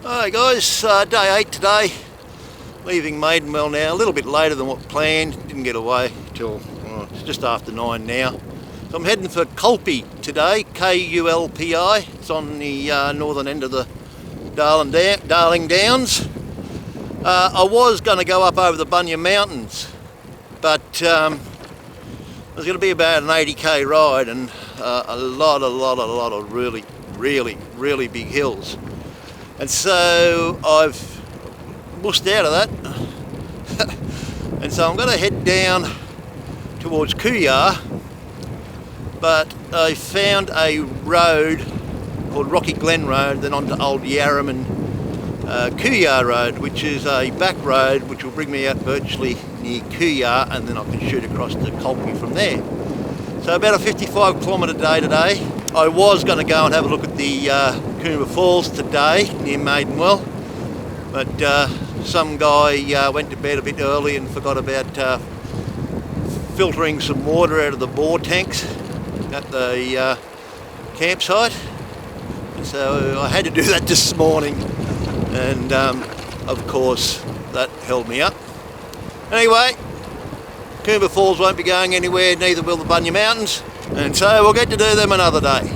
Hi guys, day 8 today, leaving Maidenwell now, a little bit later than what planned, didn't get away till it's just after 9 now. So I'm heading for Kulpi today, K-U-L-P-I, it's on the northern end of the Darling Downs. I was going to go up over the Bunya Mountains, but it was going to be about an 80k ride and a lot of really big hills. And so I've mussed out of that, and so I'm going to head down towards Kooyar, but I found a road called Rocky Glen Road, then onto Old Yarraman Kooyar Road, which is a back road which will bring me out virtually near Kooyar, and then I can shoot across to Kulpi from there. So about a 55 kilometre day today. I was going to go and have a look at the Coomba Falls today near Maidenwell, but some guy went to bed a bit early and forgot about filtering some water out of the bore tanks at the campsite, and so I had to do that this morning, and of course that held me up. Anyway, Coomba Falls won't be going anywhere, neither will the Bunya Mountains, and so we'll get to do them another day.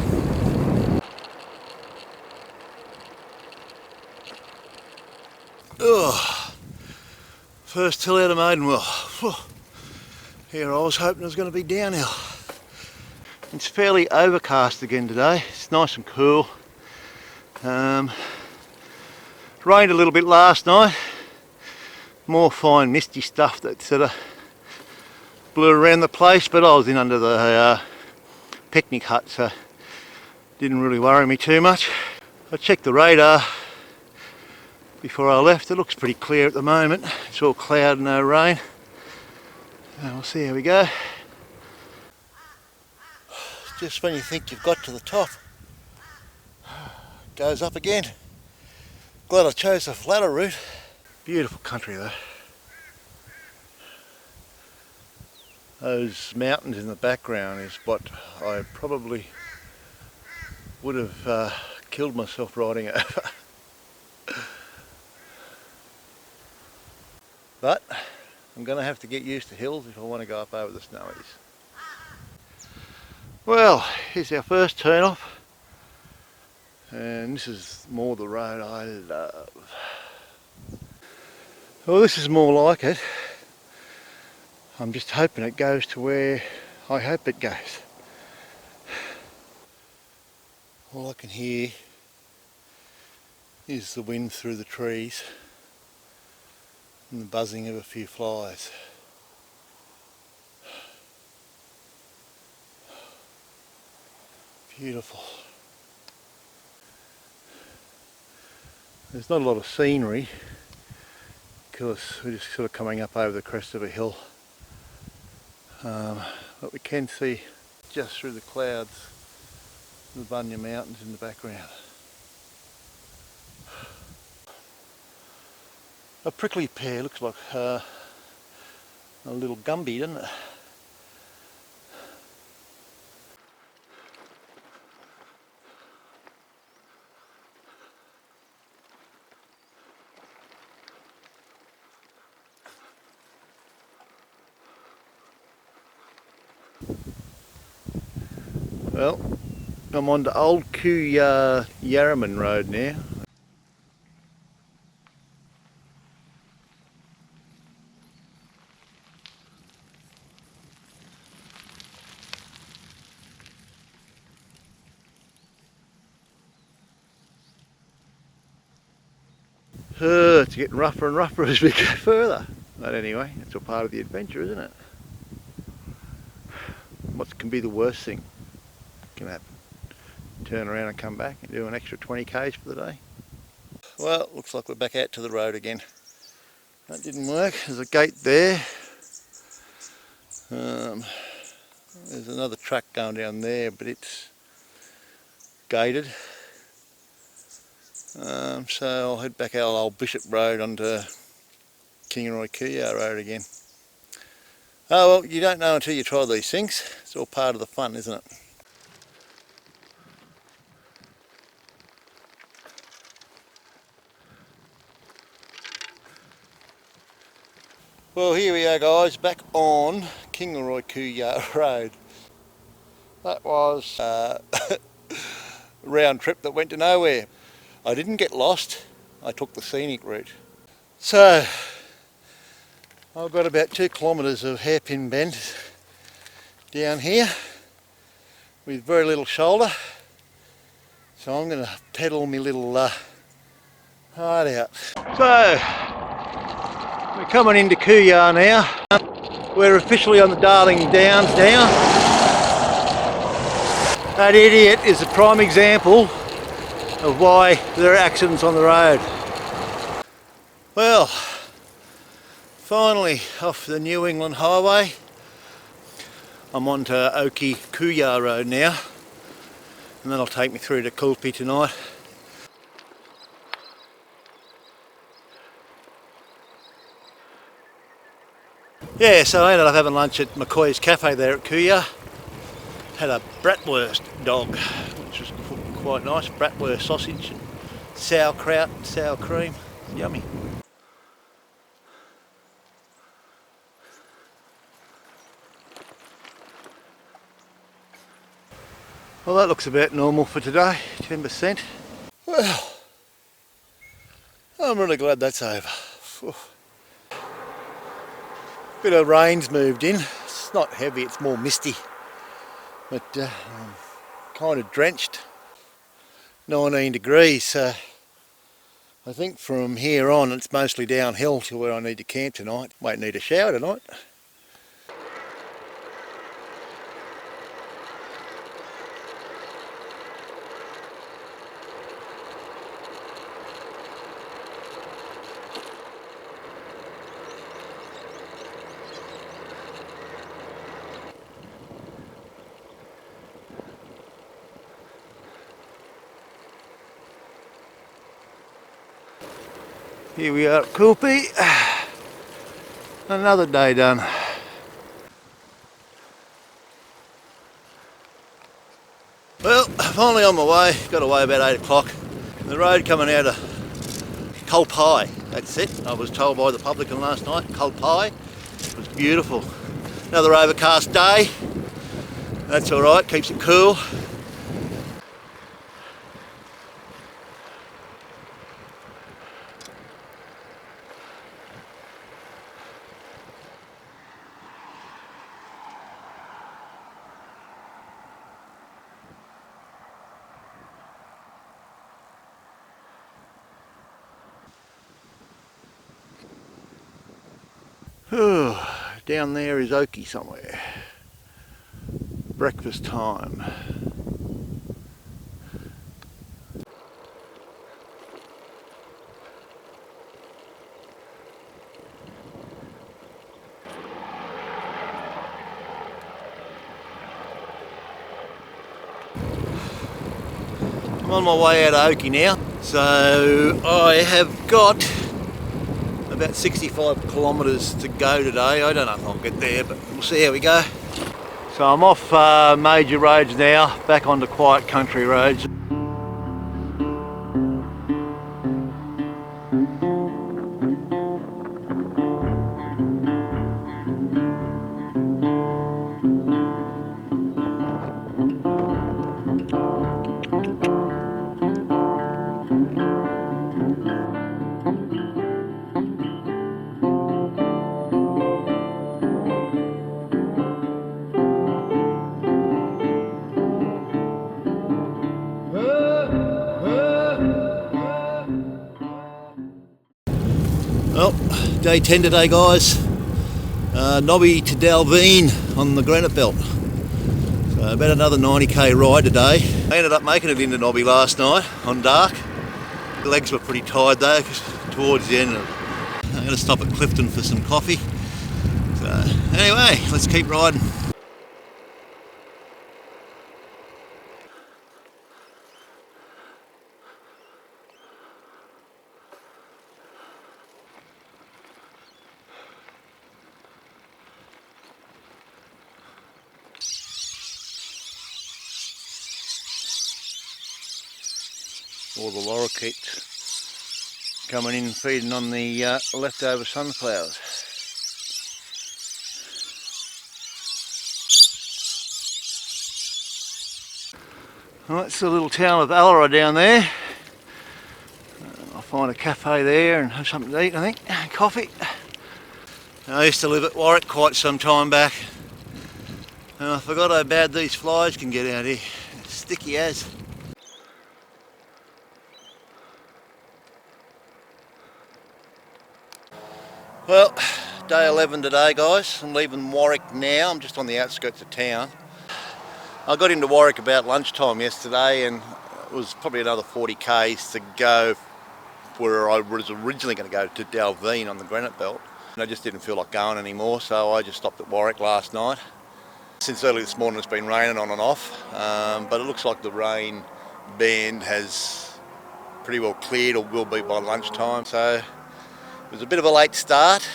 Oh, first hill out of Maidenwell. Here I was hoping it was going to be downhill. It's fairly overcast again today, it's nice and cool. Rained a little bit last night, more fine misty stuff that sort of blew around the place, but I was in under the picnic hut, so didn't really worry me too much. I checked the radar before I left. It looks pretty clear at the moment. It's all cloud and no rain. And we'll see how we go. Just when you think you've got to the top, it goes up again. Glad I chose the flatter route. Beautiful country though. Those mountains in the background is what I probably would have killed myself riding over. But I'm going to have to get used to hills if I want to go up over the snowies. Well, here's our first turn off, and this is more the road I love. Well, this is more like it. I'm just hoping it goes to where I hope it goes. All I can hear is the wind through the trees and the buzzing of a few flies. Beautiful. There's not a lot of scenery because we're just sort of coming up over the crest of a hill. But we can see just through the clouds the Bunya Mountains in the background. A prickly pear looks like a little Gumby, doesn't it? Well, I'm on to Old Yarraman Road now. It's getting rougher and rougher as we go further. But anyway, it's all part of the adventure, isn't it? What can be the worst thing can happen? Turn around and come back and do an extra 20 k's for the day. Well, looks like we're back out to the road again. That didn't work. There's a gate there. There's another track going down there, but it's gated. So I'll head back out Old Bishop Road onto Kingaroy Kooyar Road again. Oh well, you don't know until you try these things. It's all part of the fun, isn't it? Well, here we are guys, back on Kingaroy Kooyar Road. That was a round trip that went to nowhere. I didn't get lost, I took the scenic route. So, I've got about 2 kilometres of hairpin bend down here with very little shoulder. So I'm going to pedal my little heart out. So, we're coming into Kooyar now. We're officially on the Darling Downs now. That idiot is a prime example of why there are accidents on the road. Well, finally off the New England Highway. I'm on to Oki Kooyar Road now, and that'll take me through to Kulpi tonight. Yeah, so I ended up having lunch at McCoy's Cafe there at Kooyar. Had a bratwurst dog, which was quite nice. Bratwurst sausage and sauerkraut and sour cream. Yummy. Well, that looks about normal for today, 10%. Well, I'm really glad that's over. Bit of rain's moved in. It's not heavy, it's more misty. But I'm kind of drenched. 19 degrees, so I think from here on it's mostly downhill to where I need to camp tonight. Won't need a shower tonight. Here we are at Kulpi. Another day done. Well, finally on my way. Got away about 8 o'clock. The road coming out of Kulpi, that's it. I was told by the publican last night, Kulpi. It was beautiful. Another overcast day. That's alright, keeps it cool. Down there is Oki somewhere. Breakfast time. I'm on my way out of Oki now, so I have got about 65 kilometres to go today. I don't know if I'll get there, but we'll see how we go. So I'm off major roads now, back onto quiet country roads. Well, day 10 today guys, Knobby to Dalveen on the Granite belt. So about another 90k ride today. I ended up making it into Knobby last night on dark. The legs were pretty tired though, because towards the end I'm going to stop at Clifton for some coffee. So anyway, let's keep riding. All the lorikeets coming in feeding on the leftover sunflowers. Well, that's the little town of Alra down there. I'll find a cafe there and have something to eat, I think. Coffee. I used to live at Warwick quite some time back. And I forgot how bad these flies can get out here. It's sticky as. Well, day 11 today, guys. I'm leaving Warwick now. I'm just on the outskirts of town. I got into Warwick about lunchtime yesterday, and it was probably another 40 k's to go where I was originally going to go to Dalveen on the Granite belt. And I just didn't feel like going anymore, so I just stopped at Warwick last night. Since early this morning it's been raining on and off, but it looks like the rain band has pretty well cleared, or will be by lunchtime, so it was a bit of a late start.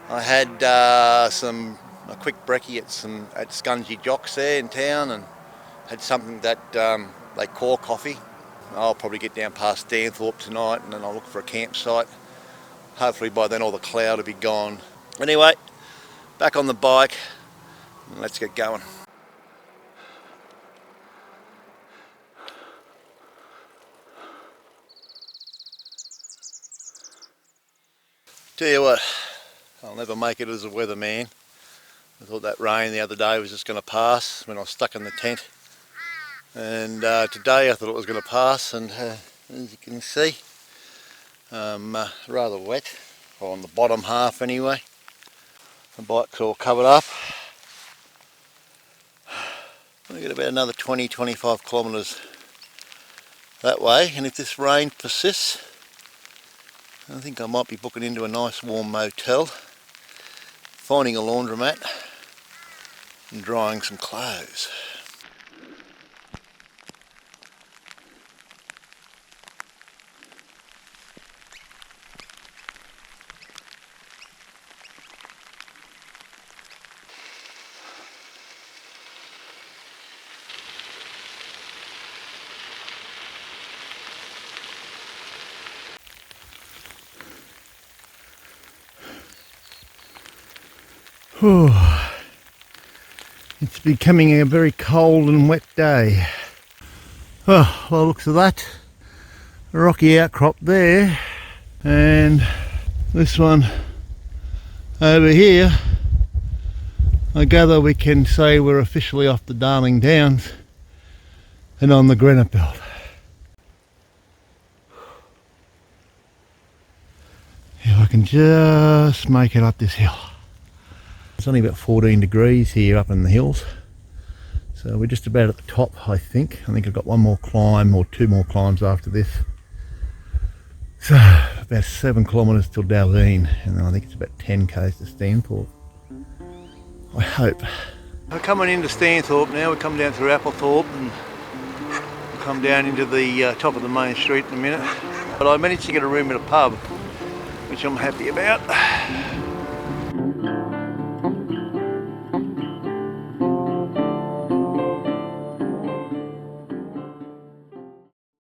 I had a quick brekkie at Scungy Jocks there in town, and had something that they call coffee. I'll probably get down past Stanthorpe tonight, and then I'll look for a campsite. Hopefully by then all the cloud will be gone. Anyway, back on the bike, and let's get going. Tell you what, I'll never make it as a weatherman. I thought that rain the other day was just going to pass when I was stuck in the tent. And today I thought it was going to pass, and as you can see, rather wet, or on the bottom half anyway. The bike's all covered up. I'm going to get about another 20-25 kilometres that way, and if this rain persists, I think I might be booking into a nice warm motel, finding a laundromat and drying some clothes. It's becoming a very cold and wet day. Oh, well, looks of that, a rocky outcrop there, and this one over here, I gather we can say we're officially off the Darling Downs and on the Granite belt. If I can just make it up this hill. It's only about 14 degrees here up in the hills, so we're just about at the top, I think. I think I've got one more climb, or two more climbs after this. So about 7 kilometres till Dalveen, and then I think it's about 10 k's to Stanthorpe, I hope. We're coming into Stanthorpe now. We come down through Applethorpe and we'll come down into the top of the main street in a minute. But I managed to get a room at a pub, which I'm happy about.